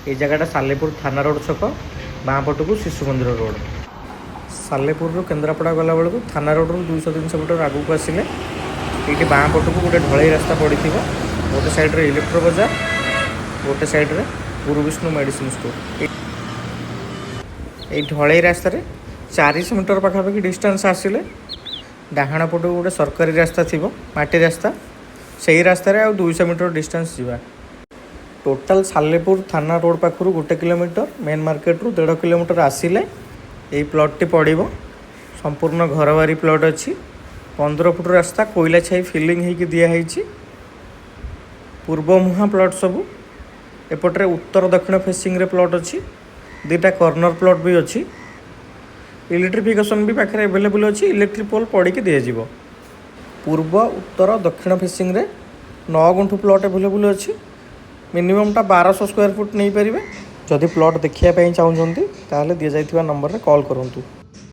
ये जगह सालेपुर थाना रोड छक बाँ पट को शिशु मंदिर रोड। सालेपुर केन्द्रापड़ा गला बेलू थाना रोड 200-300 मीटर आगू को आसिले ये बाँ पट को गोटे ढलई रास्ता पड़ी थी। गोटे साइड्रे इलेक्ट्रो बजार, गोटे साइड्रे गुरु विष्णु मेडिसिन स्टोर। ये ढलई रास्तार 400 मीटर पाखापाखि डिस्टेंस आसिले डाहाण पट गोटे सरकारी रास्ता थी, माटी रास्ता, से ही रास्तार 200 मीटर डिस्टेंस जावा। टोटाल सालेपुर थाना रोड पाखर 1 किलोमीटर, मेन मार्केट रू 1.5 किलोमीटर आसिले यही प्लॉट टी पड़ो। संपूर्ण घरबारी प्लॉट अच्छी, 15 फुट रास्ता कोयला छाई फिलिंग होगी दिखाई। पूर्व मुहा प्लॉट सबू एपटे उत्तर दक्षिण फेसिंग रे प्लॉट अच्छी, 2टा कॉर्नर प्लॉट भी अच्छी। इलेक्ट्रिफिकेशन भी पाखे अवेलेबल अच्छी, इलेक्ट्रिक पोल पड़ी दिज्व। पूर्व उत्तर दक्षिण फेसिंग रे 9 गुंठु प्लॉट अवेलेबल अच्छी। मिनिममटा 1200 स्क्वायर फुट नहीं पारे। जदि प्लॉट देखिए चाहते ताल दि जाइथिबा नंबर रे कॉल करंतु।